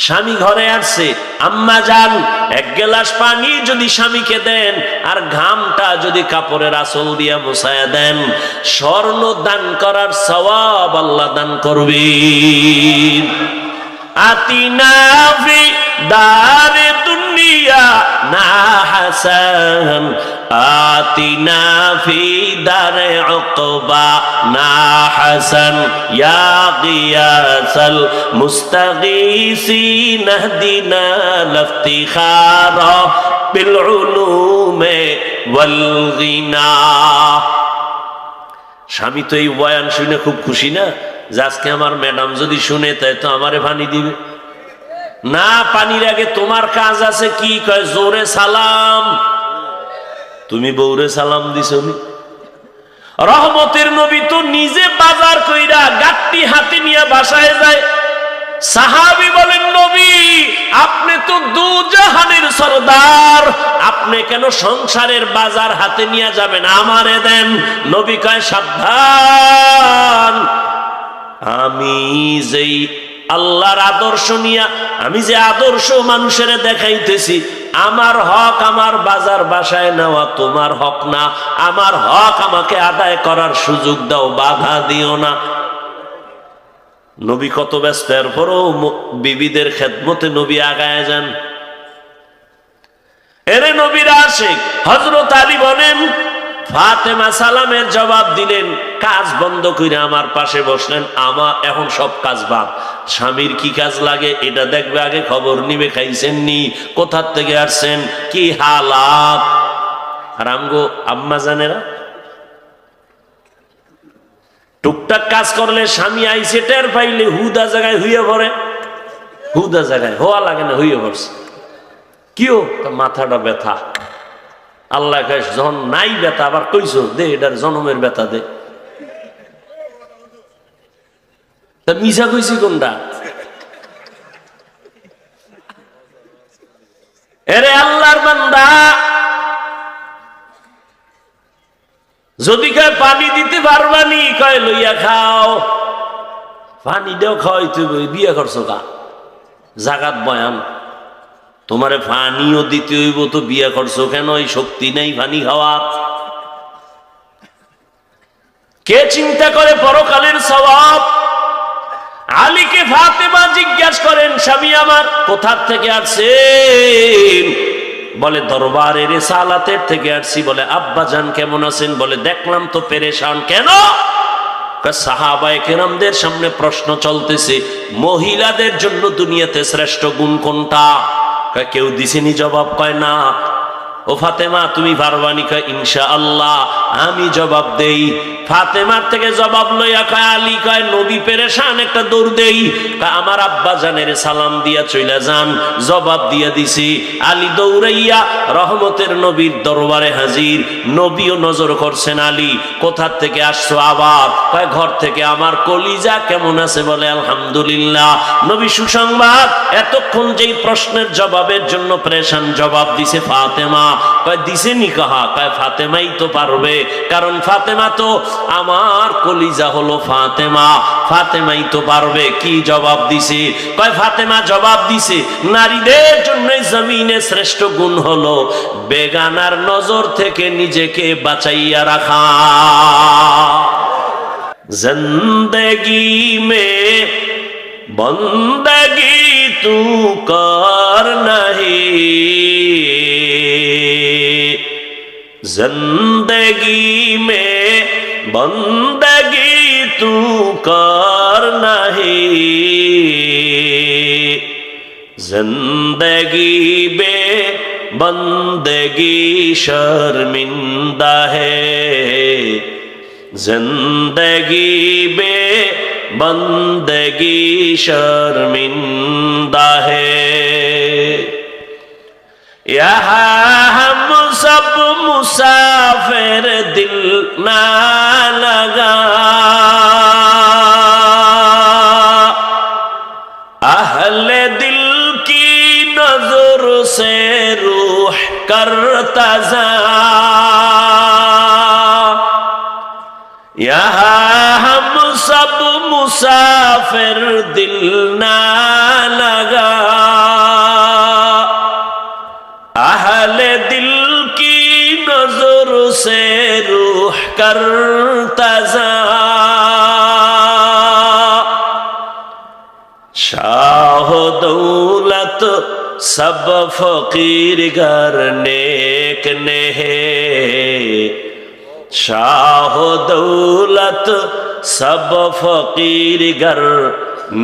স্বামী ঘরে আসছে, আম্মা যান এক গ্লাস পানি যদি স্বামীকে দেন আর ঘামটা যদি কাপড়ের আঁচল দিয়া মুছায়া দেন, স্বর্ণ দান করার সওয়াব আল্লাহ দান করবেন। আতিনা ফি দারে দুনিয়া না হাসান, আতিনা ফি দারে উকবা না হাসান, ইয়া গিয়াসাল মুস্তাগীসিন ইহদিনা লিফতিখারা বিল উলুমে ওয়াল গিনা। স্বামী তো এই বয়ান শুনে খুব খুশি না, যে আজকে আমার ম্যাডাম যদি শুনে তাই তো আমারে পানি দিবে না। পানির আগে তোমার কাজ আছে কি, কয় জোরে সালাম। তুমি বউরে সালাম দিছো নি? রহমতের নবী তো নিজে বাজার কইরা গাট্টি হাতে নিয়ে বাসায় যায়। সাহাবী বলেন, নবী আপনি তো দুজাহানের সরদার, আপনি কেন সংসারের বাজার হাতে নিয়ে যাবেন, আমারে দেন। নবী কয়, সাবধান, আমি যেই আল্লাহর আদর্শ নিয়া আমি যে আদর্শ মানুষের দেখাইতেছি, আমার হক আমার বাজার বাসায় নেওয়া তোমার হক না, আমার হক আমাকে আদায় করার সুযোগ দাও, বাধা দিও না। নবী কত ব্যস্ত, এরপরও বিবিদের খেদমতে নবী আগায় যান। এরে নবীর আশিক হযরত আলী বলেন, ফাতেমা সালামের জবাব দিলেন, কাজ বন্ধ করে আমার পাশে বসলেন। আমার এখন সব কাজ বাদ, স্বামীর কি কাজ লাগে এটা দেখবে, আগে খবর নিবে, খাইছেন নি, কোথার থেকে আসছেন, কি হালাত। আর আমগো আম্মা জানেরা টুকটাক কাজ করলে স্বামী আইসে টের পাইলে হুদা জায়গায় হইয়া পড়ে, হুদা জায়গায় হওয়া লাগে না, হইয়া পড়ছে। কিও মাথাটা ব্যথা, আল্লাহ কয় যখন নাই ব্যথা আবার কইছো দে, এটার জনমের ব্যথা দে। তা মিশা কইছি কোনটা? এরে আল্লাহর বান্দা, যদি কয় পানি দিতে পারবানি, কয় লইয়া খাও, পানি দেও খাওয়াইতে, বিয়ে করছো কা জাগাত বয়ান, তোমারে পানিও দিতে হইব তো বিয়ে করছো কেন, এই শক্তি নেই পানি খাওয়ার। কে চিন্তা করে পরকালের সওয়াব? আলীকে ফাতেমা জিজ্ঞাসা করেন, স্বামী আমার কোথার থেকে আসছেন? বলে দরবারের রিসালাতের থেকে আসছি। বলে আব্বা জান কেমন আছেন? বলে দেখলাম তো পেরেশান। কেন? সাহাবায়ে কেরামদের সামনে প্রশ্ন চলতেছে, মহিলাদের জন্য দুনিয়াতে শ্রেষ্ঠ গুণ কোনটা? কেউ দিছেনি জবাব? কয় না। ও ফাতেমা তুমি পারবানি? কয় ইনশাআল্লাহ। আমি জবাব দেই। ফাতেমার থেকে জবাব লইয়া কয় আলী, কয় নবী পেরেশান, একটা দৌড় দেই। আমার আব্বা জানের সালাম দিয়া চইলা যান। জবাব দিয়া দিছি। আলী দৌড়াইয়া রহমতের নবীর দরবারে হাজির। নবীও নজর করছেন, আলী কোথার থেকে আসছো? আবার কয় ঘর থেকে। আমার কলিজা কেমন আছে? বলে আলহামদুলিল্লাহ। নবী সুসংবাদ, এতক্ষণ যেই প্রশ্নের জবাবের জন্য পেরেশান, জবাব দিছে ফাতেমা। কয় দিছে নি কাহা? কয় ফাতেমাই তো পারবে, কারণ ফাতেমা তো আমার কলিজা হলো ফাতেমা, ফাতেমাই তো পারবে। কি জবাব দিছে? কয় ফাতেমা জবাব দিছে, নারীদের জন্য জমিনে শ্রেষ্ঠ গুণ হলো বেগানার নজর থেকে নিজেকে বাঁচাইয়া রাখা। জিন্দেগি মে বন্দগি তু কর নাহি, जिंदगी में बंदगी तू कर नहीं, जिंदगी बे बंदगी शर्मिंदा है, जिंदगी बे बंदगी शर्मिंदा है। यहाँ हम सब मुसाफिर दिल ना लगा, अहले दिल की नजर से रूह करता जा, यहाँ हम सब मुसाफिर दिल ना लगा, करता जा शाह दौलत सब फकीर घर नेक ने शाह दौलत सब फकीर घर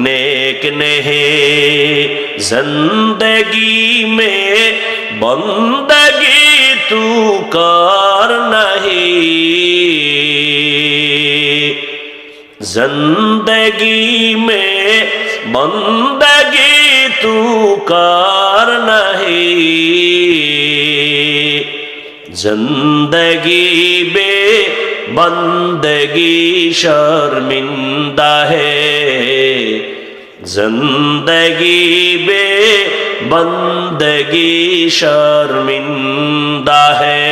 नेक ने जिंदगी में बंदगी तू कर नहीं जिंदगी में बंदगी तू कर नहीं जिंदगी बे बंदगी शर्मिंदा है जिंदगी बे बंदगी शर्मिंदा है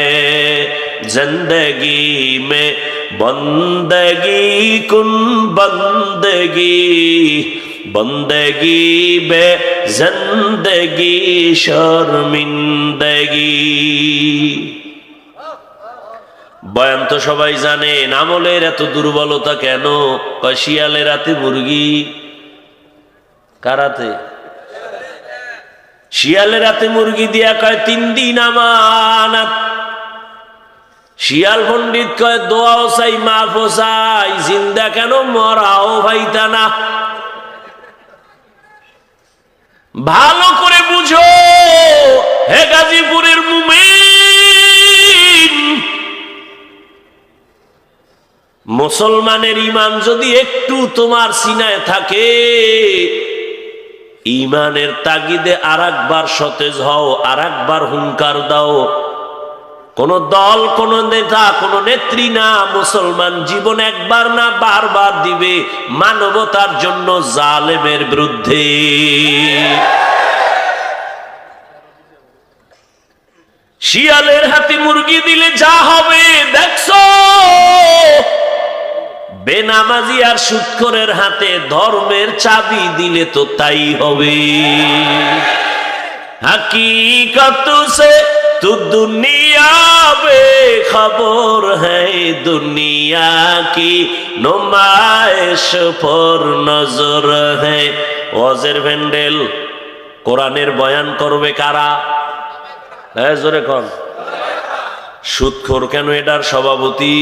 जिंदगी में बंदगी कुन बंदगी बंदगी बे जिंदगी शर्मिंदगी বয়ান তো সবাই জানেন আমলের এত দুর্বলতা কেন শিয়ালের রাতে মুরগি কারাতে শিয়ালের রাতে মুরগি দিয়া কয় 3 দিন আমানত শিয়াল পণ্ডিত কয় দোয়াও চাই মাফও চাই জিন্দা কেন মরাও ভাইতা না ভালো করে বুঝো হে গাজীপুরের মুমিন মুসলমানের ঈমান যদি একটু তোমার সিনায় থাকে ঈমানের তাগিদে আরেকবার সতেজ হও আরেকবার হুঙ্কার দাও কোন দল কোন নেতা কোন নেত্রী না মুসলমান জীবন একবার না বারবার দিবে মানবতার জন্য জালেমের বিরুদ্ধে শিয়ালের হাতে মুরগি দিলে যা হবে দেখছো বেনামাজি আর সুদখোরের হাতে ধর্মের চাবি দিলে তো তাই হবে हकीकत से तू दुनिया बेखबर है दुनिया की नुमाइश पर नजर है ওয়াজের ভ্যান্ডেল কোরআনের বয়ান করবে কারা জোরে কোন সুদখোর কেন এটার সভাপতি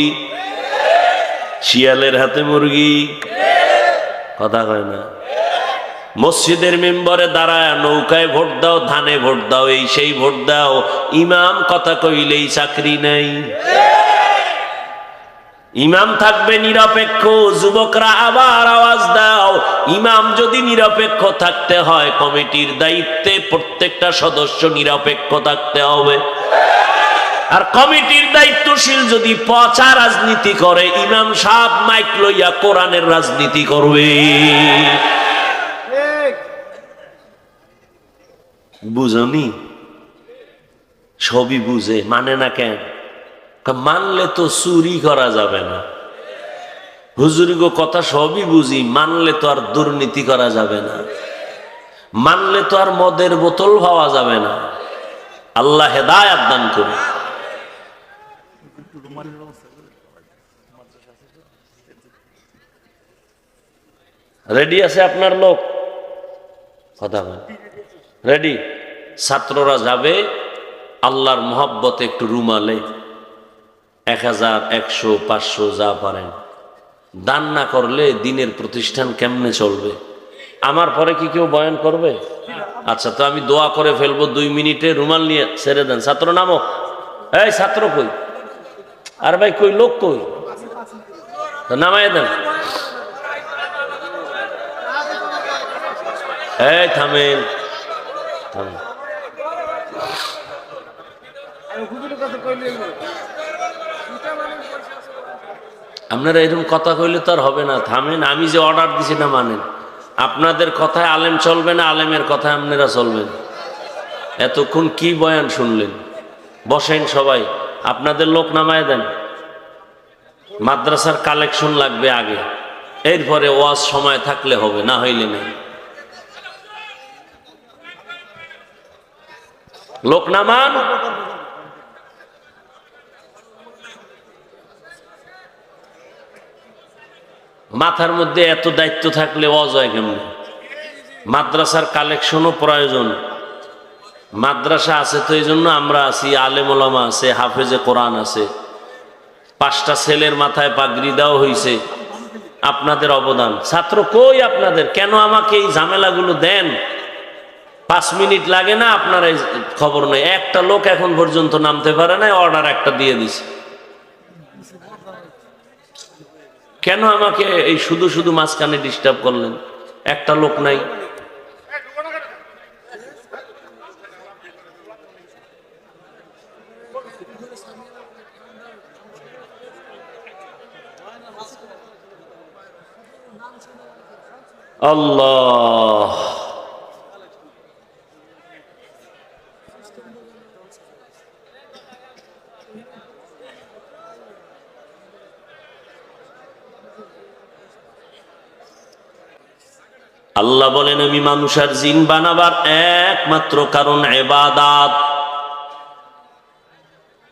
শিয়ালের হাতে মুরগি কথা কয় না মসজিদের মেম্বারে দাঁড়ায় নৌকায় ভোট দাও ধানে ভোট দাও এই সেই ভোট দাও ইমাম কথা কইলেই চাকরি নাই ইমাম থাকবে নিরপেক্ষ যুবকরা আবার আওয়াজ দাও ইমাম যদি নিরপেক্ষ থাকতে হয় কমিটির দায়িত্বে প্রত্যেকটা সদস্য নিরপেক্ষ থাকতে হবে আর কমিটির দায়িত্বশীল যদি পচা রাজনীতি করে ইমাম সাহেব মাইক লইয়া কোরআনের রাজনীতি করবে বুঝনি সবই বুঝে মানে না কেন মানলে তো চুরি করা যাবে না হুজুরি গো কথা সবই বুঝি মানলে তো আর দুর্নীতি করা যাবে না মানলে তো আর মদের বোতল পাওয়া যাবে না আল্লাহ হেদায়েত দান করুন রেডি আছে আপনার লোক কথা বল রেডি ছাত্ররা যাবে আল্লাহর মহব্বতে একটু রুমালে 1000 100 500 যা পারেন দান না করলে দিনের প্রতিষ্ঠান কেমনে চলবে আমার পরে কি কেউ বয়ান করবে আচ্ছা তো আমি দোয়া করে ফেলবো 2 মিনিটে রুমাল নিয়ে ছেড়ে দেন ছাত্র নামো এই ছাত্র কই আর ভাই কই লোক কই তো নামায় দেন এই থামেন থামেন আপনারা এরকম কথা কইলে তো আর হবে না থামেন আমি যে অর্ডার দিছি না মানেন আপনাদের কথায় আলেম চলবে না আলেমের কথায় আপনারা চলবেন এতক্ষণ কি বয়ান শুনলেন বসেন সবাই আপনাদের লোক নামায় দেন মাদ্রাসার কালেকশন লাগবে আগে এরপরে ওয়াজ সময় থাকলে হবে না হইলে নেই লোক নামান মাথার মধ্যে এত দায়িত্ব থাকলে অজয় কেমন? মাদ্রাসার কালেকশনও প্রয়োজন। মাদ্রাসা আছে তো এই জন্য আমরা আছি, আলেম ওলামা আছে, হাফেজে কোরআন আছে, 5টা ছেলের মাথায় পাগড়ি দেওয়া হয়েছে। আপনাদের অবদান। ছাত্র কই আপনাদের? কেন আমাকে এই ঝামেলাগুলো দেন? 5 মিনিট লাগে না আপনার খবর নেই। একটা লোক এখন পর্যন্ত নামতে পারে না, অর্ডার একটা দিয়ে দিছে। কেন আমাকে এই শুধু শুধু মাঝখানে ডিস্টার্ব করলেন? একটা লোক নাই। আল্লাহ, আল্লাহ বলেন আমি মানুষ আর জিন বানাবার একমাত্র কারণ ইবাদত।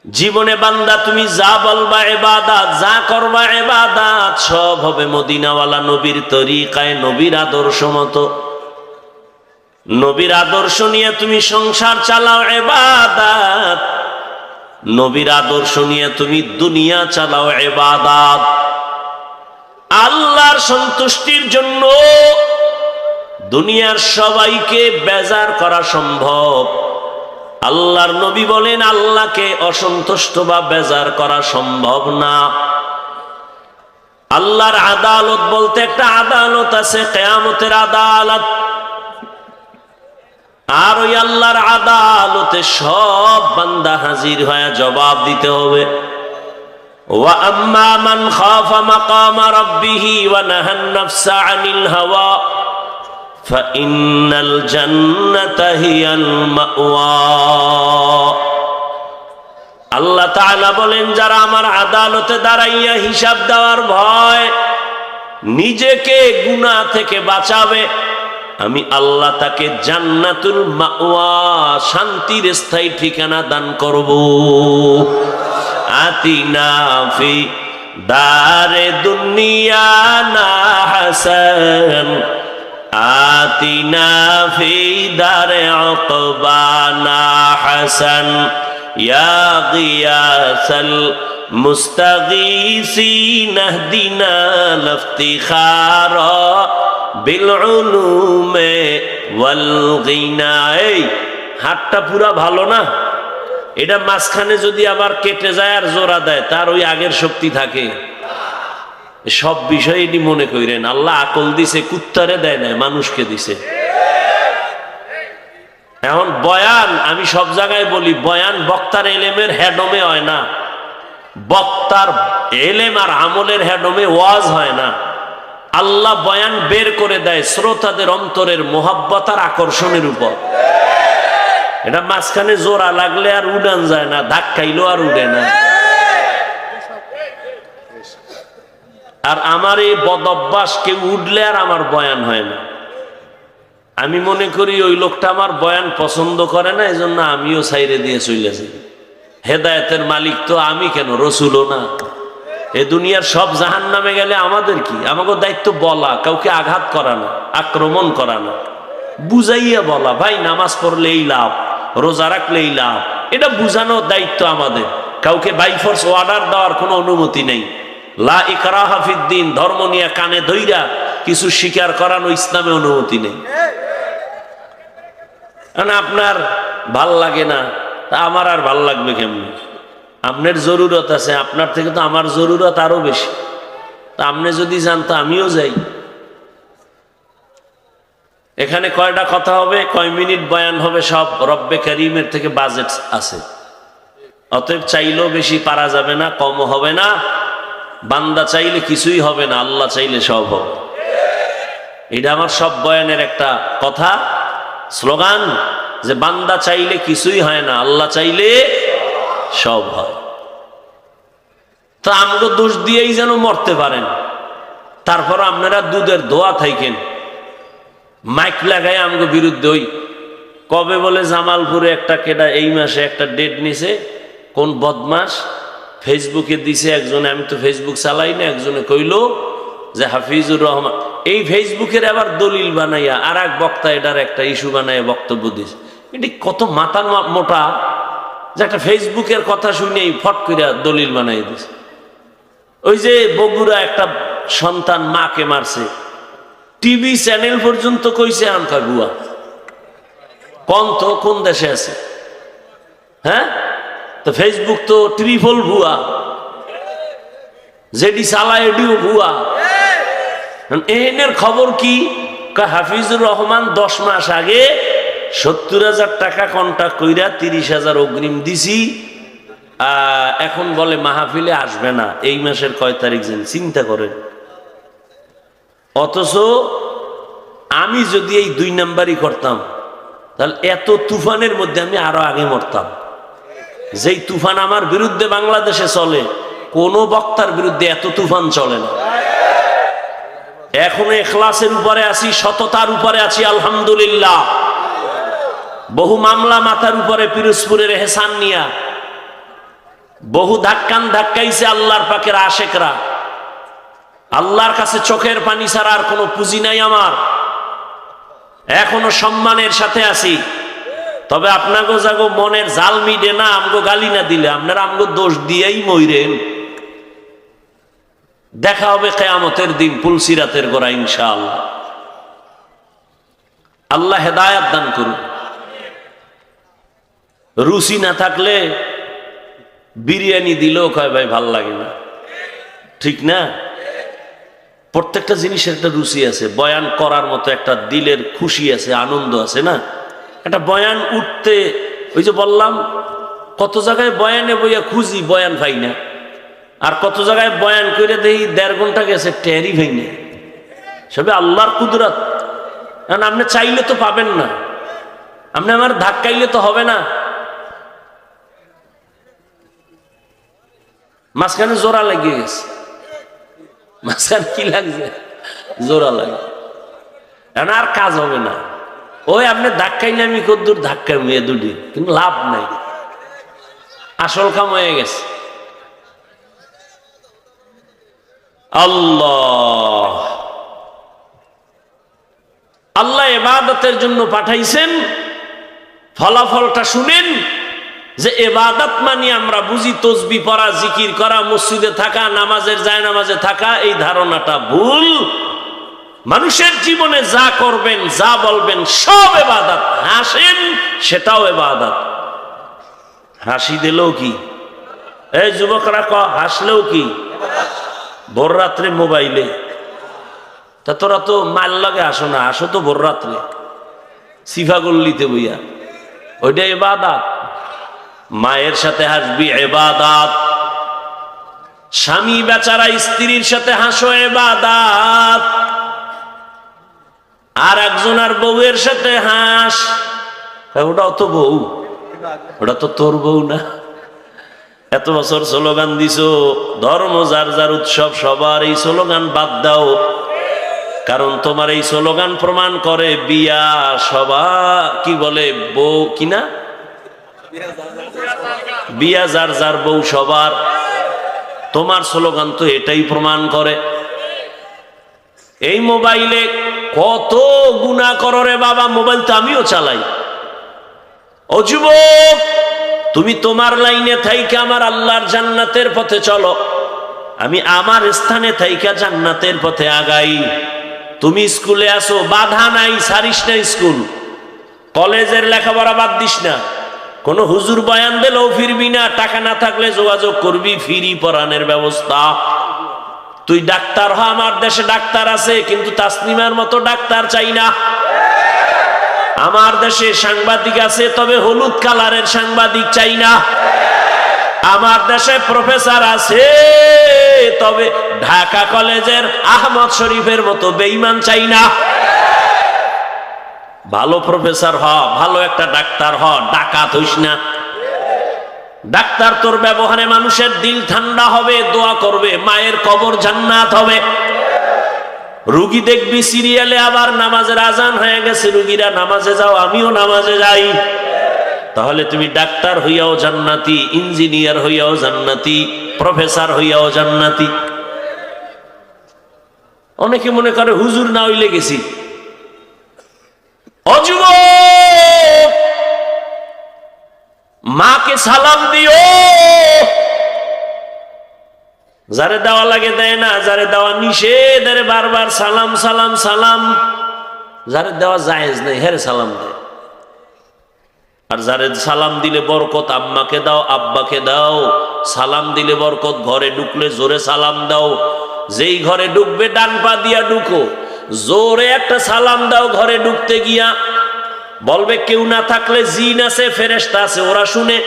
জীবনে বান্দা তুমি যা বলবা ইবাদত, যা করবা ইবাদত, সব হবে মদিনাওয়ালা নবীর তরিকায়, নবীর আদর্শ মতো। নবীর আদর্শ নিয়ে তুমি সংসার চালাও ইবাদত, নবীর আদর্শ নিয়ে তুমি দুনিয়া চালাও ইবাদত। আল্লাহর সন্তুষ্টির জন্য দুনিয়ার সবাইকে বেজার করা সম্ভব। আল্লাহর নবী বলেন আল্লাহকে অসন্তুষ্ট বা বেজার করা সম্ভব না। আল্লাহর আদালত বলতে একটা আদালত আছে, কিয়ামতের আদালত। আর ওই আল্লাহর আদালতে সব বান্দা হাজির হয়ে জবাব দিতে হবে। ওয়া আম্মা মান খাফা মাকামা রাব্বিহি ওয়া নাহান নাফসা আনিল হাওয়া ফাইন্নাল জান্নাতা হিয়াল মাওয়া। আল্লাহ তাআলা বলেন যারা আমার আদালতে দাঁড়াইয়া হিসাব দেওয়ার ভয় নিজেকে গুনাহ থেকে বাঁচাবে, আমি আল্লাহ তাকে জান্নাতুল মাওয়া, শান্তির স্থায়ী ঠিকানা দান করব। আতিনা ফি দারে দুনিয়া না হাসান, আতিনা ফি দারে উকবানা হাসান, ইয়া গিয়াসাল মুস্তাগীসিন ইহদিনা লিফতিখারা বিল উলুমে ওয়াল গিনা। এই হাতটা পুরা ভালো না, এটা মাঝখানে যদি আবার কেটে যায় আর জোড়া দেয়, তার ওই আগের শক্তি থাকে। সব বিষয় এটি মনে করেন আল্লাহ আকল দিছে, কুত্তারে দেয় না, মানুষকে দিছে। এখন বয়ান আমি সব জায়গায় বলি, বয়ান বক্তার এলেমের হেডমে হয় না, বক্তার এলেম আর আমলের হেডমে ওয়াজ হয় না। আল্লাহ বয়ান বের করে দেয় শ্রোতাদের অন্তরের মোহাব্বত আর আকর্ষণের উপর। এটা মাঝখানে জোড়া লাগলে আর উড়ান যায় না, ধাক্কাইলো আর উড়ে না। আর আমার এই বদ অভ্যাস, কেউ উঠলে আর আমার বয়ান হয় না। আমি মনে করি ওই লোকটা আমার বয়ান পছন্দ করে না, এই জন্য আমিও সাইরে দিয়ে চলেছি। হেদায়েতের মালিক তো আমি, কেন রসুলও না। এ দুনিয়ার সব জাহান্নামে গেলে আমাদের কি? আমাকে দায়িত্ব বলা, কাউকে আঘাত করা না, আক্রমণ করা না, বুঝাইয়া বলা ভাই নামাজ পড়লেই লাভ, রোজা রাখলেই লাভ, এটা বুঝানোর দায়িত্ব আমাদের। কাউকে বাই ফোর্স অর্ডার দেওয়ার কোনো অনুমতি নেই। লা ইকরাহা ফিদ্দিন, ধর্ম নিয়ে কানে ধইরা কিছু স্বীকার করানো ইসলামে অনুমতি নেই। কারণ আপনার ভাল লাগে না, তা আমার আর ভাল লাগবে কেমনি? আপনার জরুরত আছে, আপনার থেকে তো আমার জরুরত আরো বেশি। তা আপনি যদি যান তো আমিও যাই। এখানে কয়টা কথা হবে, কয় মিনিট বয়ান হবে, সব রব্বে কারিমের থেকে বাজেট আছে। অতএব চাইলেও বেশি পারা যাবে না, কমও হবে না। বান্দা চাইলে কিছুই হবে না, আল্লাহ চাইলে সব হবে। এটা আমার সব বয়ানের একটা কথা, স্লোগান, যে বান্দা চাইলে কিছুই হয় না, আল্লাহ চাইলে সব হয়। তো আমাকে দোষ দিয়েই যেন মরতে পারেন। তারপর আপনারা দুধের দোয়া থাকেন, মাইক লাগাই আমাকে বিরুদ্ধে। ওই কবে বলে জামালপুরে একটা কেডা এই মাসে একটা ডেট নিছে, কোন বদমাস ফেসবুকে দিছে একজনে, আমি তো ফেসবুক চালাই না, একজনে কইল যে হাফিজুর রহমান এই ফেসবুকের আবার দলিল বানাইয়া আর এক বক্তা এটার একটা ইস্যু বানাইয়া বক্তব্য দিস। এটি কত মাথা মোটা যে একটা ফেসবুকের কথা শুনেই ফট করে দলিল বানাই দিস। ওই যে বগুড়া একটা সন্তান মাকে মারছে, টিভি চ্যানেল পর্যন্ত কইছে আমকা ভুয়া। কোন তো কোন দেশে আছে? হ্যাঁ, তো ফেসবুক তো ট্রিপল ভুয়া, যেটি চালায় এটিও ভুয়া। এর খবর কি? হাফিজুর রহমান 10 মাস আগে 70,000 টাকা কন্ট্যাক্ট কইরা 30,000 অগ্রিম দিছি, এখন বলে মাহফিলে আসবে না। এই মাসের কয় তারিখ যেন চিন্তা করেন। অথচ আমি যদি এই 2 নাম্বারই করতাম তাহলে এত তুফানের মধ্যে আমি আরো আগে মরতাম। যেই তুফান আমার বিরুদ্ধে বাংলাদেশে চলে, কোন বক্তার বিরুদ্ধে এত তুফান চলে না। এখনো ইখলাসের উপরে আছি, সততার উপরে আছি, আলহামদুলিল্লাহ। বহু মামলা মাথার উপরে, পিরোজপুরের এহসান নিয়া বহু ধাক্কাইছে আল্লাহর পাকের আশেকরা। আল্লাহর কাছে চোখের পানি ছাড়া আর কোনো পুঁজি নাই আমার। এখনো সম্মানের সাথে আছি। তবে আপনাগো যাগো মনের জাল মিটে না আমগো গালি না দিলে, আপনারা আমগো দোষ দিয়েই মইরেন। দেখা হবে কিয়ামতের দিন পুলসিরাতের গোড়া ইনশাআল্লাহ। আল্লাহ হেদায়েত দান করুন। রুচি না থাকলে বিরিয়ানি দিলেও কয় ভাই ভাল লাগে না, ঠিক না? প্রত্যেকটা জিনিসের একটা রুচি আছে। বয়ান করার মতো একটা দিলের খুশি আছে, আনন্দ আছে না? একটা বয়ান উঠতে, ওই যে বললাম কত জায়গায় বয়ানে বইয়া খুঁজি, বয়ান পাই না। আর কত জায়গায় বয়ান করে দেই 1.5 ঘন্টা গেছে, টেরই ভাই না। সবে আল্লাহর কুদরত। কারণ আপনি চাইলে তো পাবেন না, আপনি আমার ধাক্কাইলে তো হবে না। মাঝখানে জোড়া লাগিয়ে গেছে। মাঝখানে কি লাগছে? জোড়া লাগে। এখন আর কাজ হবে না। ওই আপনি ধাক্কাইলে আমি কদ্দুর ধাক্কায় মেয়ে দুটি, কিন্তু লাভ নাই, আসল কাম হয়ে গেছে। আল্লাহ আল্লাহ ইবাদতের জন্য পাঠাইছেন। ফলাফলটা শুনেন যে ইবাদত মানে আমরা বুঝি তসবিহ পড়া, জিকির করা, মসজিদে থাকা, নামাজের যায় নামাজে থাকা। এই ধারণাটা ভুল। মানুষের জীবনে যা করবেন, যা বলবেন সব ইবাদত। হাসেন, সেটাও ইবাদত। হাসি দিলেও কি? এই যুবকরা হাসলেও কি? ভোর রাত্রে মোবাইলে। তা তোরা তো মাল লাগে আসো না, আসো তো ভোর রাত্রে সিফা গল্লিতে বইয়া, ওইটা ইবাদত। মায়ের সাথে হাসবি ইবাদত। স্বামী বেচারা স্ত্রীর সাথে হাসো ইবাদত। আর একজনের বউয়ের সাথে হাস, ওটাও তো বউ, ওটা তো তোর বউ না। এত বছর স্লোগান দিছো, ধর্ম যার যার উৎসব সবার, এই স্লোগান বাদ দাও। কারণ তোমার এই স্লোগান প্রমাণ করে বিয়া সবার, কি বলে বউ কিনা, বিয়া যার যার বউ সবার। তোমার স্লোগান তো এটাই প্রমাণ করে। এই মোবাইলে কত গুনাহ করো রে বাবা। মোবাইল তো আমিও চালাই। ও যুবক, তুমি তোমার লাইনে থাইকা আমার আল্লাহর জান্নাতের পথে চলো, আমি আমার স্থানে থাইকা জান্নাতের পথে আগাই। তুমি স্কুলে আসো, বাধা নাই, ছাড়িস না স্কুল। কলেজের লেখাপড়া বাদ দিস না। কোন হুজুর বয়ান দিলেও ফিরবি না। টাকা না থাকলে যোগাযোগ করবি, ফ্রি পড়ানোর ব্যবস্থা। তুই ডাক্তার হ, আমার দেশে ডাক্তার আছে, কিন্তু তাসনিমার মতো ডাক্তার চাই না। আমার দেশে সাংবাদিক আছে, তবে হলুদ কালারের সাংবাদিক চাই না। আমার দেশে প্রফেসর আছে, তবে ঢাকা কলেজের আহমদ শরীফের মতো বেঈমান চাই না। ভালো প্রফেসর হ, ভালো একটা ডাক্তার হ, ডাকাত হইস না। ডাক্তার তোর ব্যবহারে মানুষের দিল ঠান্ডা হবে, দোয়া করবে, মায়ের কবর জান্নাত হবে। রুগী দেখবি সিরিয়ালে আবার নামাজের আজান হয়ে গেছে, রুগীরা নামাজে যাও, আমিও নামাজে যাই। তাহলে তুমি ডাক্তার হইয়াও জান্নাতি, ইঞ্জিনিয়ার হইয়াও জান্নাতি, প্রফেসর হইয়াও জান্নাতি। অনেকে মনে করে হুজুর না হইলে গেছি। অযুব, মাকে সালাম দিও। যারে দেওয়া লাগে দেয় না, যারে দেওয়া নিষেধ বারবার সালাম সালাম সালাম। যারে দেওয়া জায়েজ নেই হেরে সালাম দেয়। আর যারে সালাম দিলে বরকত, আম্মাকে দাও আব্বাকে দাও। সালাম দিলে বরকত, ঘরে ঢুকলে জোরে সালাম দাও। যেই ঘরে ঢুকবে ডান পা দিয়া ঢুকো, জোরে একটা সালাম দাও। ঘরে ঢুকতে গিয়া বলবে কেউ না থাকলে জিন আছে ফেরেশতা আছে, ওরা শুনে।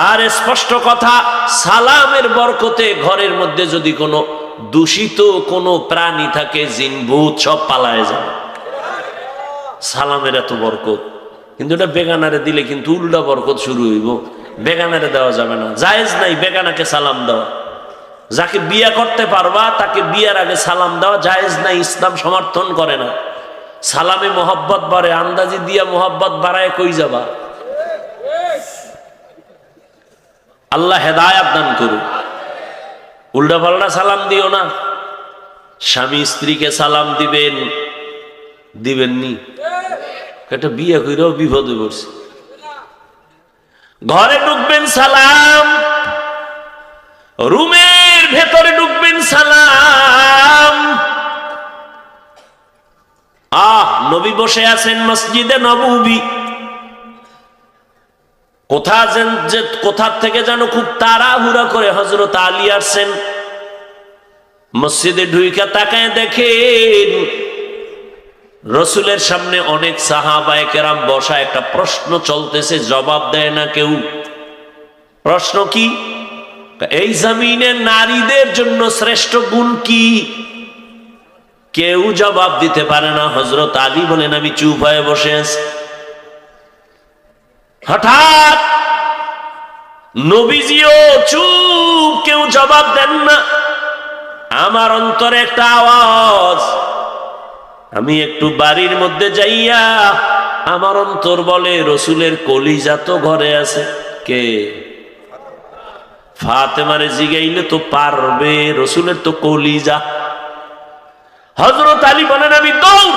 আর স্পষ্ট কথা, সালামের বরকতে ঘরের মধ্যে যদি কোনো দূষিত কোনো প্রাণী থাকে, জিন ভূত সব পালায় যাবে। সালামের এত বরকত। কিন্তু এটা বেগানারে দিলে কিন্তু উল্টা বরকত শুরু হইব। বেগানারে দেওয়া যাবে না, জায়েজ নাই বেগানাকে সালাম দেওয়া। যাকে বিয়া করতে পারবা তাকে বিয়ার আগে সালাম দেওয়া জায়েজ নাই, ইসলাম সমর্থন করে না। সালামে মোহাব্বত বাড়ে, আন্দাজি দিয়া মোহাব্বত বাড়ায় কই যাবা? আল্লাহ হেদায়াত দান করুন। উল্টা পাল্টা সালাম দিও না। স্বামী স্ত্রীকে সালাম দিবেন, দিবেননি? একটা বিয়ে কইরাও বিপদে পড়ছে। ঘরে ঢুকবেন সালাম, রুমের ভেতরে ঢুকবেন সালাম। নবী বসে আছেন মসজিদে নববী। কোথা থেকে যেন খুব তাড়াহুড়া করে হযরত আলী আসছেন। মসজিদে ঢুইকা তাকায় দেখেন রসুলের সামনে অনেক সাহাবায়ে কেরাম বসা। একটা প্রশ্ন চলতেছে, জবাব দেয় না কেউ। প্রশ্ন কি? এই জমিনে নারীদের জন্য শ্রেষ্ঠ গুণ কি? কেউ জবাব দিতে পারে না। হযরত আলী বলেন আমি চুপ হয়ে বসে আছি। হঠাৎ নবীজিও চুপ, কেউ জবাব দেন না। আমার অন্তরে একটা আওয়াজ, আমি একটু বাড়ির মধ্যে যাইয়া আমার অন্তর বলে রসুলের কলিজা তো ঘরে আছে। কে? ফাতেমারে জিগাইলে তো পারবে, রসুলের তো কলিজা। হযরত আলী বলেন আমি দৌড়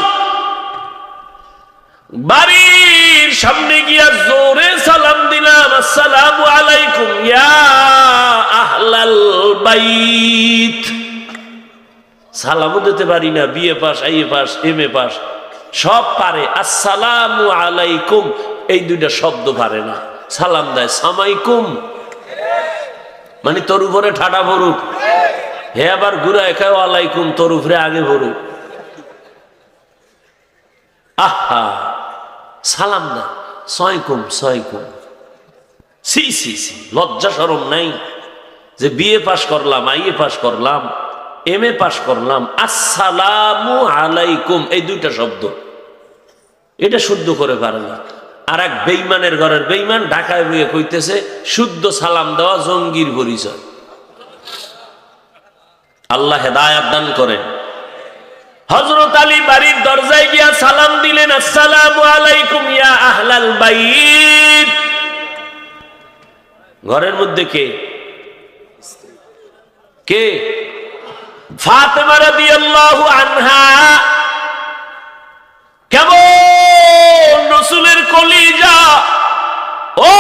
বাড়ির সামনে গিয়া জোরে সালাম দিলাম, আসসালামু আলাইকুম ইয়া আহলাল বাইত। সালামও দিতে পারি না, BA pass, IA pass, MA pass সব পারে, আসসালামু আলাইকুম এই দুইটা শব্দ পারে না। সালাম দেয় সামাইকুম, মানে তোর উপরে ঠাডা ভরুক। হে আবার ঘুরা একাও আলাইকুম, তোর উপরে আগে ভরুক। আহা, সালাম দেয় সয়কুম সয়কুম। সি সি সি, লজ্জা শরম নাই যে বিএ পাস করলাম, আইএ পাস করলাম, এমএ পাস করলাম, আসসালামু আলাইকুম এই দুইটা শব্দ এটা শুদ্ধ করে পারে না। আর এক বেঈমানের ঘরের বেঈমান ঢাকায় বইয়ে কইতেছে শুদ্ধ সালাম দেওয়া জঙ্গির পরিচয়। আল্লাহ হেদায়াত দান করেন। হযরত আলী বাড়ির দরজায় গিয়া সালাম দিলেন, আসসালামু আলাইকুম ইয়া আহলাল বাইত। ঘরের মধ্যে কে? কে? ফাতেমা রাদিয়াল্লাহু আনহা। কেমন রাসূলের কলিজা! ও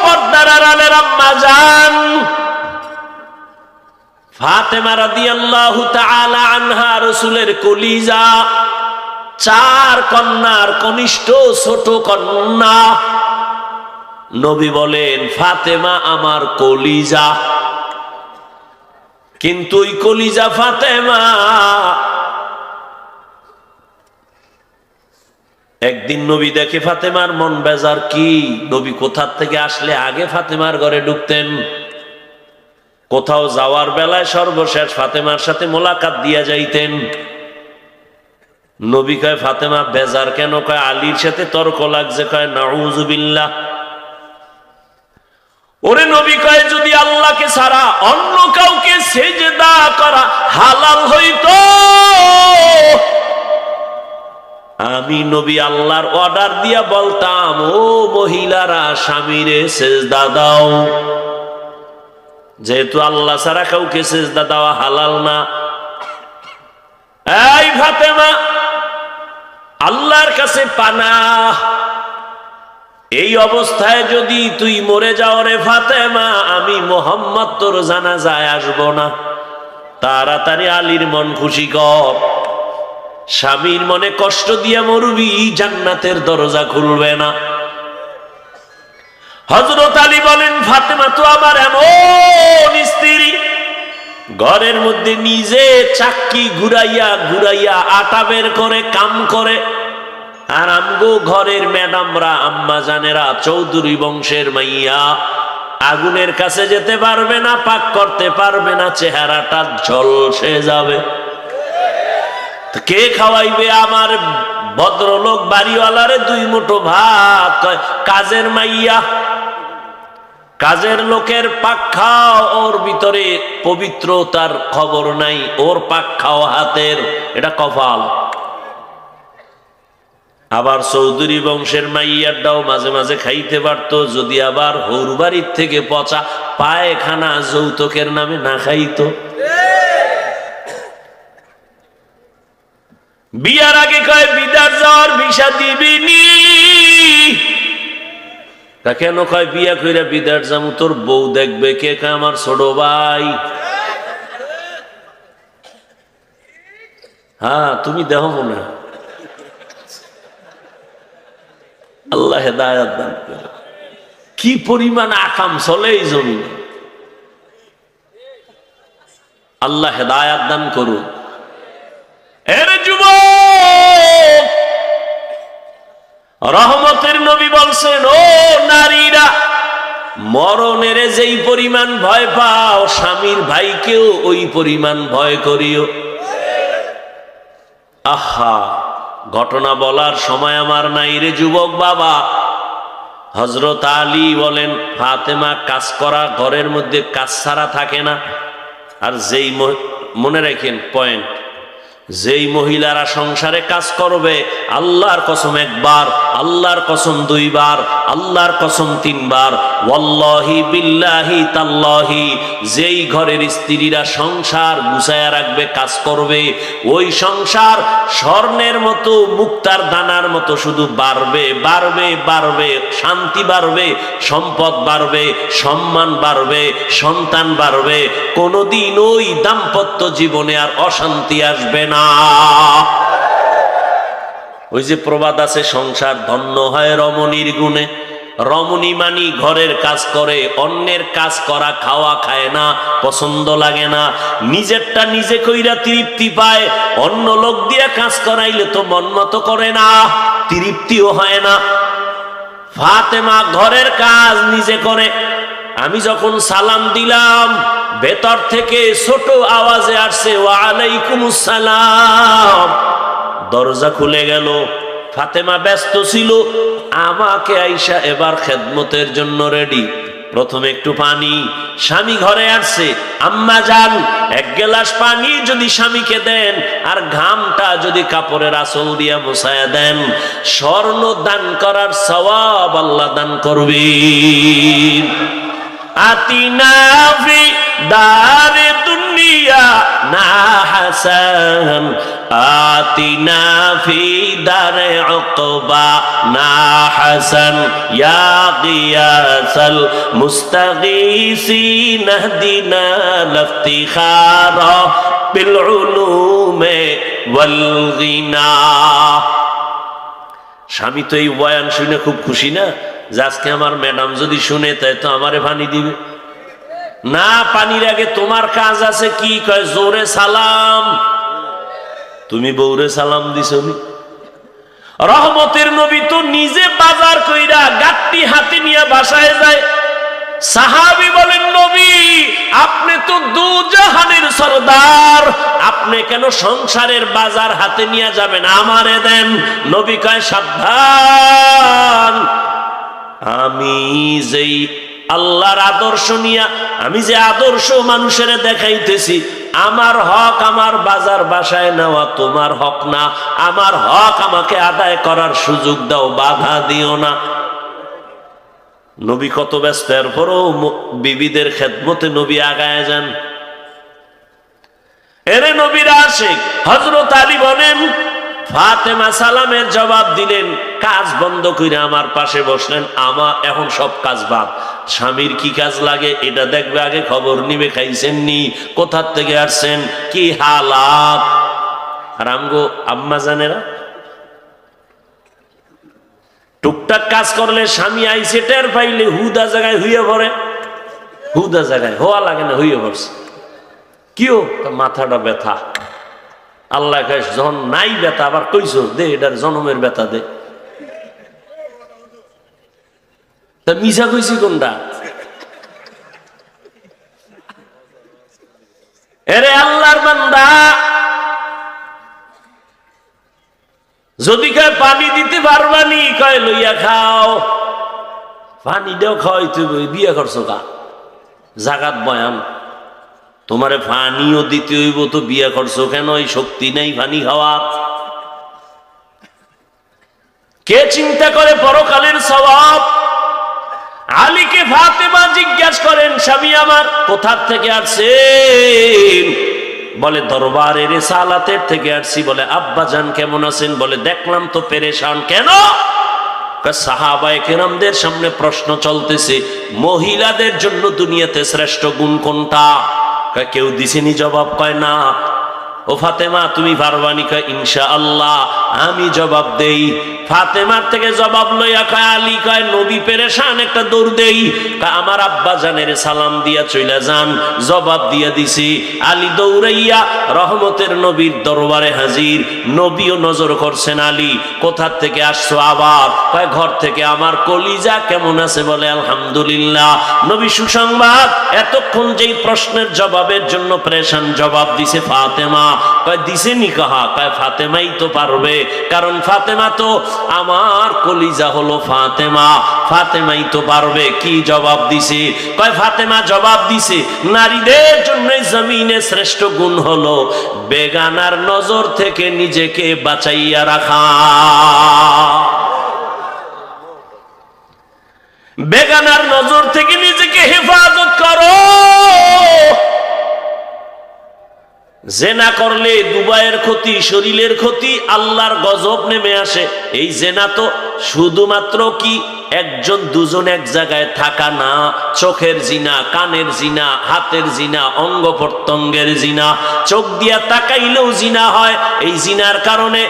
পর্দার আড়ালের আম্মা জান ফাতেমা রাদিয়াল্লাহু তাআলা আনহা রাসূলের কলিজা। চার কন্যার কনিষ্ঠ ছোট কন্যা। নবী বলেন ফাতেমা আমার কলিজা। কিন্তু ওই কলিজা ফাতেমা একদিন নবী দেখে ফাতেমার মন বেজার। কি? নবী কোথা থেকে আসলে আগে ফাতেমার ঘরে ঢুকতেন। কোথাও যাওয়ার বেলায় সর্বশেষ ফাতেমার সাথে মোলাকাত দিয়া যাইতেন। নবী কয় ফাতেমা বেজার কেন? কয় আলীর সাথে তর্ক লাগছে। কয় নাউযুবিল্লাহ। ওরে নবী কয় যদি আল্লাহকে ছাড়া অন্য কাউকে সেজদা করা হালাল হইতো, আমি নবী আল্লাহর অর্ডার দিয়া বলতাম ও মহিলারা স্বামীরে সেজদা দাও। যেহেতু আল্লাহ ছাড়া কাউকে সেজদা দেওয়া হালাল না, এই ফাতেমা, আল্লাহর কাছে পানাহ, এই অবস্থায় যদি তুই মরে যাও রে ফাতেমা, আমি মোহাম্মদ তোর জানাজায় আসব না। তাড়াতাড়ি আলীর মন খুশি কর, স্বামীর মনে কষ্ট দিয়ে মরবি, জান্নাতের দরজা খুলবে না। হযরত আলী বলেন, ফাতেমা তো আমার এমন স্ত্রী, ঘরের মধ্যে নিজে চাক্কি ঘুরাইয়া ঘুরাইয়া আটা বের করে কাম করে, আর আমগো ঘরের ম্যাডামরা, আম্মা জানেরা, চৌধুরী বংশের মাইয়া আগুনের কাছে যেতে পারবে না, পাক করতে পারবে না, চেহারাটা ঝলসে যাবে। কে খাওয়াইবে আমার ভদ্রলোক বাড়িওয়ালারে 2 মুঠো ভাত? কয় কাজের মাইয়া। কাজের লোকের পাক খাও, ওর ভিতরে পবিত্রতার খবর নাই, ওর পাক খাও হাতের, এটা কপাল। আবার চৌধুরী বংশের মাইয়ারটাও মাঝে মাঝে খাইতে পারত, যদি আবার হৌর বাড়ির থেকে পচা পায়খানা যৌতুকের নামে না খাইতো। বিয়ার আগে কয় বিদার যাওয়ার ভিসা দিবিনি। তা কেন কয় বিয়া কইরা বিদার যামু, তোর বউ দেখবে কে? কয় আমার ছোট ভাই। হ্যাঁ, তুমি দেখো মনে। আল্লাহ হেদায়েত দান করে। কি পরিমাণ আকাম চলে এই জমিনে, আল্লাহ হেদায়েত দান করুন। এর যুবক, রহমতের নবী বলছেন, ও নারীরা, মরণের যেই পরিমাণ ভয় পাও, স্বামীর ভাইকেও ওই পরিমাণ ভয় করিও। আহা, ঘটনা বলার সময় আমার নাই রে যুবক বাবা। হযরত আলী বলেন, ফাতেমা কাজ করা ঘরের মধ্যে কাজ ছাড়া থাকে না। আর যেই, মনে রাখেন পয়েন্ট, যেই মহিলারা সংসারে কাজ করবে, আল্লাহর কসম 1 বার, আল্লাহর কসম 2 বার, আল্লাহর কসম 3 বার, ওয়াল্লাহি বিল্লাহি তাল্লাহি, যেই ঘরের স্ত্রীরা সংসার গুছায়া রাখবে, কাজ করবে, ওই সংসার স্বর্ণের মতো, মুক্তার দানার মতো শুধু বাড়বে বাড়বে বাড়বে, শান্তি বাড়বে, সম্পদ বাড়বে, সম্মান বাড়বে, সন্তান বাড়বে, কোনোদিন ওই দাম্পত্য জীবনে আর অশান্তি আসবে না। ওই যে প্রবাদ আছে, সংসার ধন্য হয় রমণীর গুণে। রমণী মানি ঘরের কাজ করে, অন্যের কাজ করা খাওয়া খায় না, পছন্দ লাগে না, নিজেরটা নিজে কইরা তৃপ্তি পায়। অন্য লোক দিয়ে কাজ করাইলে তো মন মতো করে না, তৃপ্তিও হয় না। ফাতেমা ঘরের কাজ নিজে করে। আমি যখন সালাম দিলাম, ভেতর থেকে ছোট আওয়াজে আসছে, ওয়া আলাইকুমুস সালাম। দরজা খুলে গেল। ফাতেমা ব্যস্ত ছিল, আমাকে আইসা এবার খেদমতের জন্য রেডি। প্রথমে একটু পানি, স্বামী ঘরে আসছে, আম্মা যান 1 গ্লাস পানি যদি স্বামীকে দেন, আর ঘামটা যদি কাপড়ের আঁচল দিয়া মুছায়া দেন, স্বর্ণ দান করার সওয়াব আল্লাহ দান করবেন। আতিনা ফি দারে দুনিয়া না হাসান, আতিনা ফি দারে উকবা না হাসান, ইয়া গিয়াসাল মুস্তাগীসিন ইহদিনা লিফতিখারা বিল উলুমে ওয়াল গিনা। স্বামী তো এই বয়ান শুনে খুব খুশি না, যে আজকে আমার ম্যাডাম যদি শুনে, তাই তো আমারে পানি দিবে না। পানির আগে তোমার কাজ আছে কি? কয় জোরে সালাম। তুমি বউরে সালাম দিছো নি? রহমতের নবী তো নিজে বাজার কইরা গাট্টি হাতে নিয়ে বাসায় যায়। সাহাবী বলেন, নবী আপনি তো দুজাহানের সরদার, আপনি কেন সংসারের বাজার হাতে নিয়ে যাবেন? আমারে দেন। নবী কয়, সাবধান, আমি যেই আল্লাহর আদর্শ নিয়া, আমি যে আদর্শ মানুষের দেখাইতেছি, আমার হক আমার বাজার বাসায় নেওয়া তোমার হক না। আমার হক আমাকে আদায় করার সুযোগ দাও, বাধা দিও না। নবী কত ব্যস্ত, এরপরও বিবিদের খেদমতে নবী আগায় যান। এরে নবীর আশিক হযরত আলী বলেন, ফাতেমা সালামের জবাব দিলেন, কাজ বন্ধ করে আমার পাশে বসলেন। আমার এখন সব কাজ বাদ, স্বামীর কি কাজ লাগে এটা দেখবে, আগে খবর নিবে খাইছেন নি, কোথার থেকে আসছেন, কি হালাত। আর আমগো আম্মা জানেরা টুকটাক কাজ করলে স্বামী আইসে টের পাইলে হুদা জায়গায় হইয়া পড়ে, হুদা জায়গায় হওয়া লাগে না, হইয়া পড়ছে। কিও মাথাটা ব্যথা, আল্লাহ যখন নাই ব্যথা আবার কইছো দে এটার জনমের ব্যথা দে, তা মিশা কইছি কোনটা? এরে আল্লাহর বান্দা, যদি কয় পানি দিতে পারবানি, কয় লইয়া খাও, পানি দেও খাওয়াইতে, বিয়ে করছো কা জাগাত বয়ান, তোমারে পানিও দিতে হইব তো বিয়ে করছো কেন? এই শক্তি নেই পানি খাওয়া। কে চিন্তা করে পরকালের সওয়াব? আলীকে ফাতেমা জিজ্ঞাসা করেন, স্বামী আমার কোথার থেকে আসছেন? বলে দরবারের রিসালাতের থেকে আসছি। বলে আব্বা জান কেমন আছেন? বলে দেখলাম তো পেরেশান। কেন? সাহাবায়ে কেরামদের সামনে প্রশ্ন চলতেছে, মহিলাদের জন্য দুনিয়াতে শ্রেষ্ঠ গুণ কোনটা? কেউ দিছেনি জবাব, কয় না। ও ফাতেমা তুমি পারবানি? কয় ইনশাআল্লাহ। আমি জবাব দেই। ফাতেমার থেকে জবাব লইয়া কয় আলী, কয় নবী পেরেশান, একটা দৌড় দেই। আমার আব্বা জানের সালাম দিয়া চইলা যান। জবাব দিয়া দিছি। আলী দৌড়াইয়া রহমতের নবীর দরবারে হাজির। নবীও নজর করছেন, আলী কোথার থেকে আসছো? আবার কয় ঘর থেকে। আমার কলিজা কেমন আছে? বলে আলহামদুলিল্লাহ। নবী সুসংবাদ, এতক্ষণ যেই প্রশ্নের জবাবের জন্য পেরেশান, জবাব দিছে ফাতেমা। কয় দিছে নি কাহা? কয় ফাতেমাই তো পারবে, কারণ ফাতেমা তো আমার কলিজা হলো ফাতেমা, ফাতেমাই তো পারবে। কি জবাব দিছে? কয় ফাতেমা জবাব দিছে, নারীদের জন্য জমিনে শ্রেষ্ঠ গুণ হলো বেগানার নজর থেকে নিজেকে বাঁচাইয়া রাখা। বেগানার নজর থেকে নিজেকে হেফাজত করো। জেনা করলে দুবাইয়ের ক্ষতি, শরীরের ক্ষতি, আল্লাহর গজব নেমে আসে। এই জেনা তো শুধুমাত্র কি একজন দুজন এক জায়গায় থাকা না, চোখের জিনা, কানের জিনা, হাতের জিনা, অঙ্গ প্রত্যঙ্গের জিনা, চোখ দিয়া তাকাইলেও জিনা হয়। এই জিনার কারণে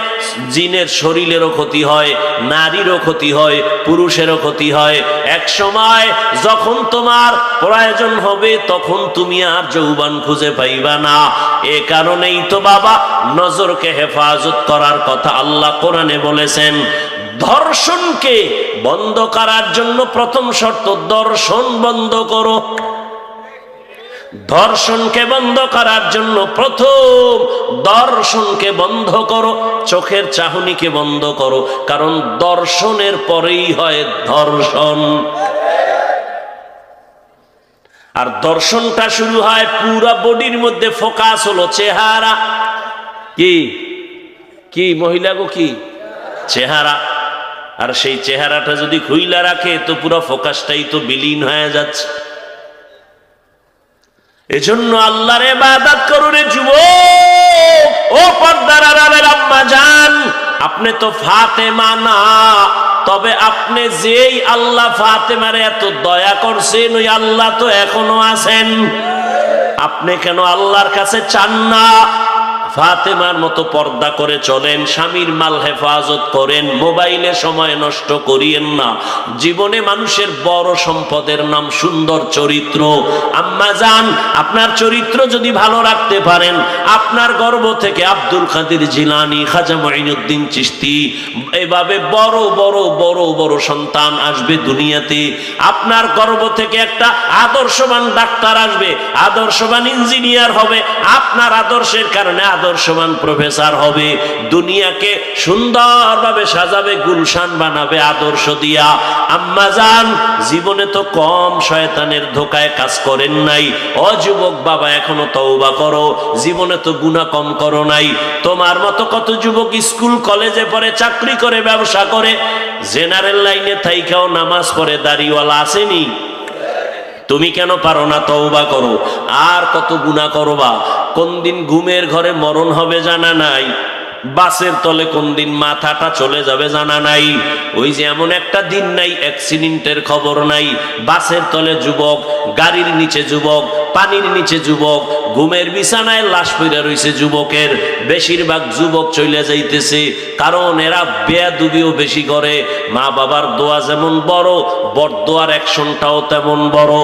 জিনের শরীরেরও ক্ষতি হয়, নারীরও ক্ষতি হয়, পুরুষেরও ক্ষতি হয়। এক সময় যখন তোমার প্রয়োজন হবে তখন তুমি আর যৌবন খুঁজে পাইবা না। এ কারণেই তো বাবা নজরকে হেফাজত করার কথা আল্লাহ কোরআনে বলেছেন। ধর্ষণকে বন্ধ করার জন্য প্রথম শর্ত, দর্শন বন্ধ করো। ধর্ষণকে বন্ধ করার জন্য প্রথম দর্শনকে বন্ধ করো, চোখের চাহনিকে বন্ধ করো, কারণ দর্শনের পরেই হয় ধর্ষণ। আর দর্শনটা শুরু হয় পুরা বডির মধ্যে, ফোকাস হলো চেহারা। কি কি মহিলা গো, কি চেহারা। আর সেই চেহারাটা যদি খুইলা রাখে তো পুরো ফোকাসটাই তো বিলীন হয়ে যাচ্ছে। এজন্য আল্লাহর ইবাদত করো রে যুবক। ও পর্দার আড়ালের আম্মা জান, আপনি তো ফাতেমা না, তবে আপনি যেই আল্লাহ ফাতেমারে এত দয়া করছেন, ওই আল্লাহ তো এখনো আছেন। আপনি কেন আল্লাহর কাছে চান না? ফাতেমার মতো পর্দা করে চলেন, স্বামীর মাল হেফাজত করেন, মোবাইলে সময় নষ্ট করিয়েন না। জীবনে মানুষের বড় সম্পদের নাম সুন্দর চরিত্র। আম্মা জান, আপনার চরিত্র যদি ভালো রাখতে পারেন, আপনার গর্ভ থেকে আব্দুল কাদের জিলানী, খাজা মুঈনুদ্দিন চিশতি, এভাবে বড় বড় বড় বড় সন্তান আসবে দুনিয়াতে। আপনার গর্ভ থেকে একটা আদর্শবান ডাক্তার আসবে, আদর্শবান ইঞ্জিনিয়ার হবে, আপনার আদর্শের কারণে আদর্শবান প্রফেসর হবে। দুনিয়াকে সুন্দরভাবে সাজাবে, গুলশান বানাবে আদর্শ দিয়া। আম্মা জান, জীবনে তো কম শয়তানের ধোকায় কাজ করেন নাই। ও যুবক বাবা, এখনো তওবা করো। জীবনে তো গুনাহ কম করো নাই। তোমার মতো কত যুবক স্কুল কলেজে পড়ে, চাকরি করে, ব্যবসা করে, জেনারেল লাইনে থাইকাও নামাজ পড়ে, দাড়িওয়ালা আসেনি? তুমি কেন পারো না? তওবা করো। আর কত গুনাহ করবা। কোন দিন ঘুমের ঘরে মরণ হবে জানা নাই, বাসের তলে কোন দিন মাথাটা চলে যাবে জানা নাই। ওই যে এমন একটা দিন নাই অ্যাক্সিডেন্টের খবর নাই, বাসের তলে যুবক, গাড়ির নিচে যুবক, পানির নিচে যুবক, ঘুমের বিছানায় লাশ পড়ে রইছে যুবকের। বেশিরভাগ যুবক চলে যাইতেছে, কারণ এরা বেয়াদবিও বেশি করে। মা বাবার দোয়া যেমন বড়, বরদোয়ার অ্যাকশনটাও তেমন বড়।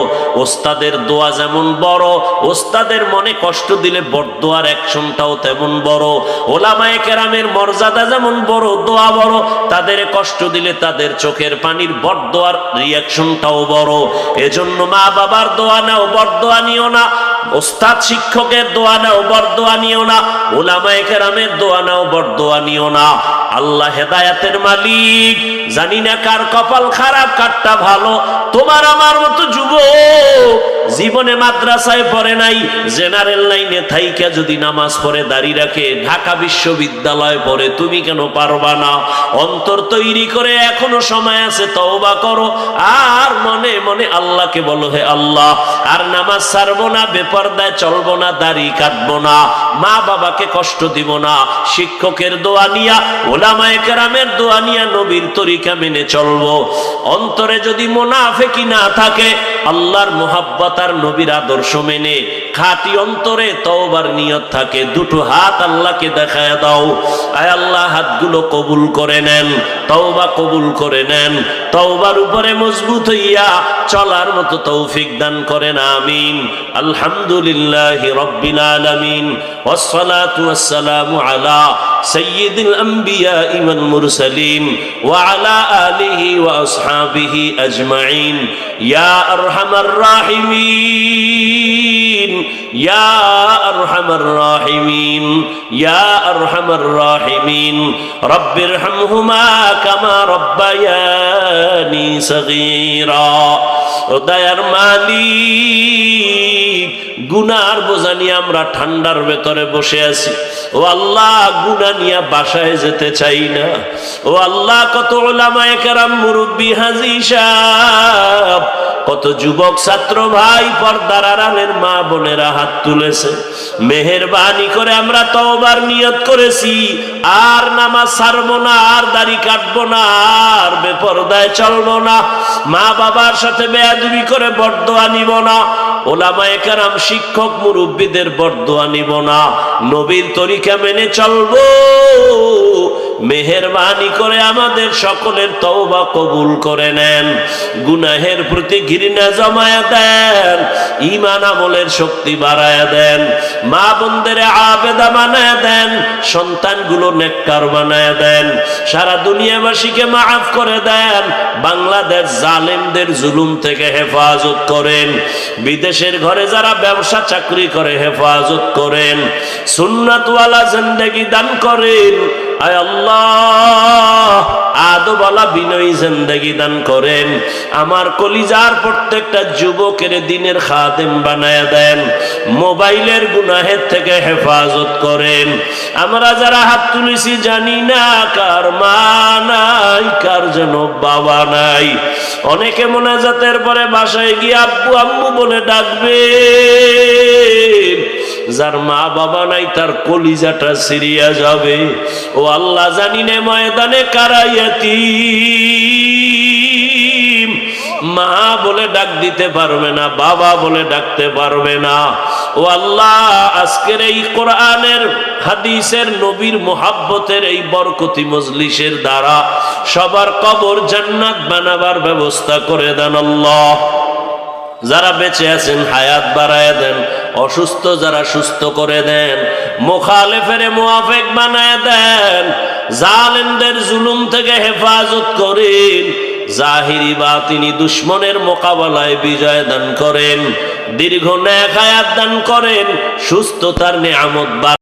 ওস্তাদের দোয়া যেমন বড়, ওস্তাদের মনে কষ্ট দিলে বরদোয়ার অ্যাকশনটাও তেমন বড়। ওলামায়ে কেরামের মর্যাদা যেমন বড়, দোয়া বড়, তাদের কষ্ট দিলে তাদের চোখের পানির বরদোয়ার রিয়াকশনটাও বড়। এজন্য মা বাবার দোয়া নাও, বরদোয়া নিও না। ওস্তাদ শিক্ষকের দোয়া নাও, বরদোয়া নিও না। উলামায়ে কেরামের দোয়া নাও, বরদোয়া নিও না। আল্লাহ হেদায়েতের মালিক, জানি না কার কপাল খারাপ কারটা ভালো। তোমার আমার মতো যুবক জীবনে মাদ্রাসায় পড়ে নাই, জেনারেল লাইনে থাইকা যদি নামাজ পড়ে দাঁড়িয়ে রাখে, ঢাকা বিশ্ববিদ্যালয়ে পড়ে, তুমি কেন পারবা না? অন্তর তৈরি করে এখনো সময় আছে, তওবা করো। আর মনে মনে আল্লাহকে বলো, হে আল্লাহ, আর নামাজ ছাড়বো না, বেপরদায় চলবো না, দাড়ি কাটবো না, মা বাবাকে কষ্ট দিব না। শিক্ষকের দোয়া নিয়া, ওলামায়ে কেরামের দোয়া নিয়া নবীর তরিকা মেনে চলবো। অন্তরে যদি মুনাফিকি না থাকে, আল্লাহর মুহাব্বত আর নবীর আদর্শ মেনে খাঁটি অন্তরে তওবার নিয়ত থাকে, দুটো হাত আল্লাহকে দেখায় দাও। আয় আল্লাহ, হাতগুলো কবুল করে নেন, তওবা কবুল করে নেন। তওবার উপরে মজবুত হইয়া চলার মতো তৌফিক দান করেন, আমিন। আলহামদুলিল্লাহি রাব্বিল আলামিন, ওয়াসসালাতু ওয়াসসালামু আলা সাইয়্যিদিল আমবিয়া ওয়াল মুরসালিন ওয়া আলা আলিহি ওয়া আসহাবিহি আজমাইন। ইয়া আরহামার রাহিমিন, ইয়া আরহামার রাহিমিন, ইয়া আরহামার রাহিমিন। রব্বিরহামহুমা কামা রব্বায়ানি সগীরা। ও দয়ার মালিক, গুনার বোঝা নিয়ে আমরা ঠান্ডার ভেতরে বসে আছি। ও আল্লাহ, গুনাহ নিয়ে বাসায় যেতে চাই না। ও আল্লাহ, কত উলামায়ে কেরাম, মুরব্বি, হাজী সাহেব, কত যুবক ছাত্র ভাই, পর্দার আড়ালের মা বোনেরা হাত তুলেছে। মেহেরবানি করে আমরা তওবার নিয়ত করেছি, আর নামাজ ছাড়বো না, আর দাড়ি কাটবো না, আর বেপরদায় চলবো না, মা বাবার সাথে বেয়াদবি করে বরদোয়া নিব না, ওলামায়ে কেরাম শিক্ষক মুরব্বিদের বরদোয়া নিব না, নবীর তরিকা মেনে চলবো। মেহেরবানি করে আমাদের সকলের তওবা কবুল করে নেন। গুনাহের প্রতি ঘৃণা জমায়া দেন, ঈমান আমলের শক্তি বাড়ায়া দেন, মা বোনদের আবেদা বানায়া দেন, সন্তানগুলো নেককার বানায়া দেন, সারা দুনিয়াবাসীকে মাফ করে দেন। বাংলাদেশ জালেমদের জুলুম থেকে হেফাজত করেন। বিদেশের ঘরে যারা ব্যবসা চাকরি করে হেফাজত করেন। সুন্নাতওয়ালা জিন্দেগি দান করেন। আয় আল্লাহ, আদবওয়ালা বিনয়ী জিন্দেগি দান করেন। আমার কলিজার প্রত্যেকটা যুবকের দিনের খাদেম বানায়া দেন। মোবাইলের গুনাহের থেকে হেফাজত করেন। আমরা যারা হাত তুলেছি, জানি না কার মা নাই, কার যেন বাবা নাই। অনেকে মোনাজাতের পরে বাসায় গিয়ে আব্বু আম্মু বলে ডাকবে। যার মা বাবা নাই, তার কলিজাটা সিরিয়া যাবে। ও আল্লাহ, জানি না ময়দানে কারা ইয়াতীম, মা বলে ডাক দিতে পারবে না, বাবা বলে ডাকতে পারবে না। ও আল্লাহ, আজকের এই কোরআনের, হাদিসের, নবীর মুহাব্বতের এই বরকতি মজলিসের দ্বারা সবার কবর জান্নাত বানাবার ব্যবস্থা করে দেন আল্লাহ। যারা বেঁচে আছেন হায়াত বাড়ায় দেন, অসুস্থ যারা সুস্থ করে দেন, মুখালেফের মুআফিক বানায় দেন, জালেমদের জুলুম থেকে হেফাজত করেন, জাহিরি বাতিনি দুশ্মনের মোকাবেলায় বিজয় দান করেন, দীর্ঘ নেক হায়াত দান করেন, সুস্থতার নিয়ামত